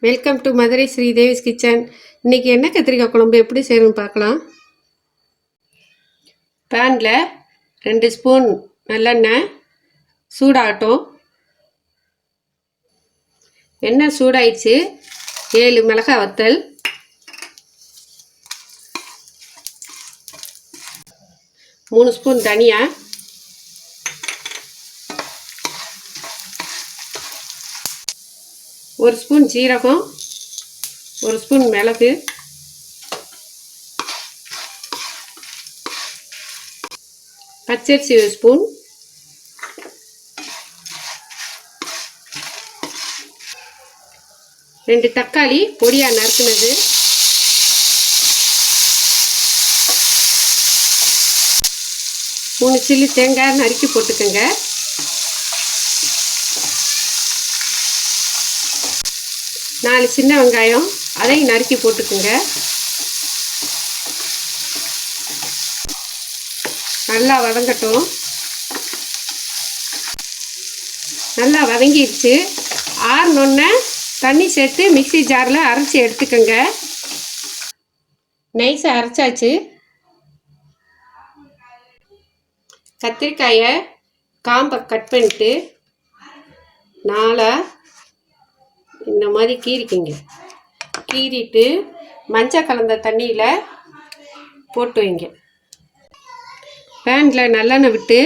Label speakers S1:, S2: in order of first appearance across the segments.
S1: Welcome to Madurai Sridevi's kitchen. இன்றைக்கி எண்ணெய் கத்திரிக்காய் குழம்பு எப்படி செய்யணும்னு பார்க்கலாம். பேனில் 2 ஸ்பூன் நல்லெண்ணெய் சூடாகட்டும். எண்ணெய் சூடாயிடுச்சு. 7 மிளகாய் வத்தல், 3 ஸ்பூன் தனியா, 1 ஸ்பூன் ஜீரகம், 1 ஸ்பூன் மிளகு, பச்சரிசி 1 ஸ்பூன், ரெண்டு தக்காளி பொடியா நறுக்குனது, 3 சில்லி தேங்காய் நறுக்கி போட்டுக்கோங்க. 4 சின்ன வெங்காயம் அதையும் நறுக்கி போட்டுக்கோங்க. நல்லா வதங்கட்டும். நல்லா வதங்கிடுச்சு. ஆறுனோடனே தண்ணி சேர்த்து மிக்ஸி ஜாரில் அரைச்சி எடுத்துக்கோங்க. நைஸாக அரைச்சாச்சு. கத்திரிக்காயை காம்பை கட் பண்ணிட்டு 4 இந்த மாதிரி கீறிக்கிங்க. கீறிட்டு மஞ்சள் கலந்த தண்ணியில் போட்டு வைங்க. பேனில் நல்லெண்ணெய் விட்டு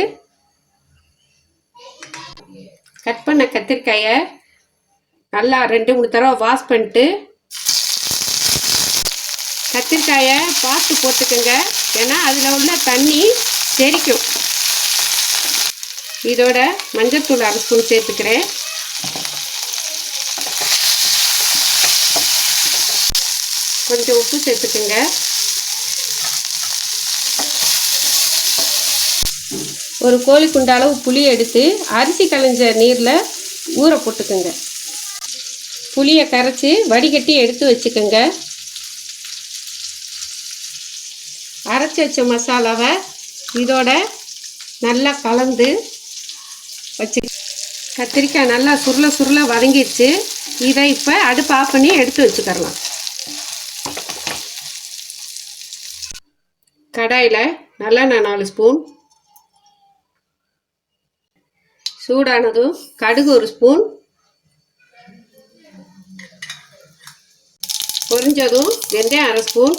S1: கட் பண்ண கத்திரிக்காயை நல்லா 2-3 தடவை வாஷ் பண்ணிட்டு கத்திரிக்காயை பார்த்து போட்டுக்கோங்க. ஏன்னா அதில் உள்ள தண்ணி செரிக்கும். இதோட மஞ்சள்தூள் 1/2 ஸ்பூன் சேர்த்துக்கிறேன். கொஞ்சம் உப்பு சேர்த்துக்கோங்க. ஒரு கோழி குண்டு அளவு புளி எடுத்து அரிசி களைஞ்ச நீரில் ஊற போட்டுக்கோங்க. புளியை கரைச்சி வடிகட்டி எடுத்து வச்சுக்கோங்க. அரைச்சி வச்ச மசாலாவை இதோட நல்லா கலந்து வச்சு கத்திரிக்காய் நல்லா சுருள வதங்கிடுச்சு. இதை இப்போ அடுப்பு ஆஃப் பண்ணி எடுத்து வச்சுக்கலாம். கடாயில் நல்லெண்ணெய் 4 ஸ்பூன், சூடானதும் கடுகு 1 ஸ்பூன், பொரிஞ்சதும் வெந்தயம் 1/2 ஸ்பூன்,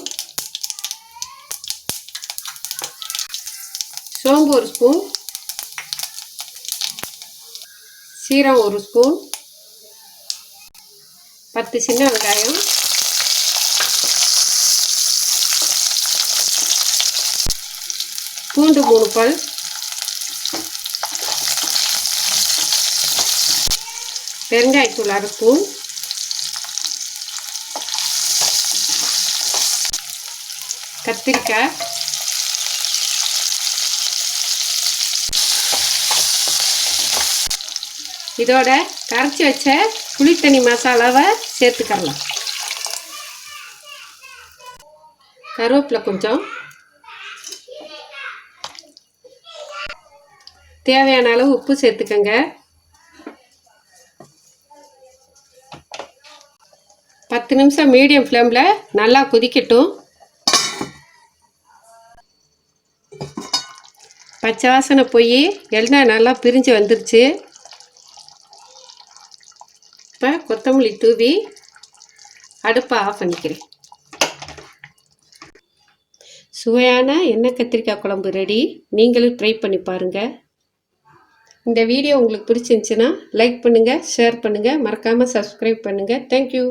S1: சோம்பு 1 ஸ்பூன், சீரகம் 1 ஸ்பூன், 10 சின்ன வெங்காயம், பூண்டு 3 பல், பெருங்காயத்தூள் 1/2 ஸ்பூன், கத்திரிக்காய், இதோட கரைச்சி வச்ச புளித்தண்ணி மசாலாவை சேர்த்துக்கலாம். கருவேப்பிலை கொஞ்சம், தேவையான அளவு உப்பு சேர்த்துக்கங்க. 10 நிமிஷம் மீடியம் ஃப்ளேமில் நல்லா கொதிக்கட்டும். பச்சை வாசனை போய் எண்ணெய் நல்லா பிரிஞ்சு வந்துருச்சு. இப்போ கொத்தமல்லி தூவி அடுப்பை ஆஃப் பண்ணிக்கிறேன். சுவையான எண்ணெய் கத்திரிக்காய் குழம்பு ரெடி. நீங்களும் ட்ரை பண்ணி பாருங்கள். இந்த வீடியோ உங்களுக்கு பிடிச்சிருந்துச்சுன்னா லைக் பண்ணுங்கள், ஷேர் பண்ணுங்கள், மறக்காமல் சப்ஸ்கிரைப் பண்ணுங்கள். தேங்க்யூ.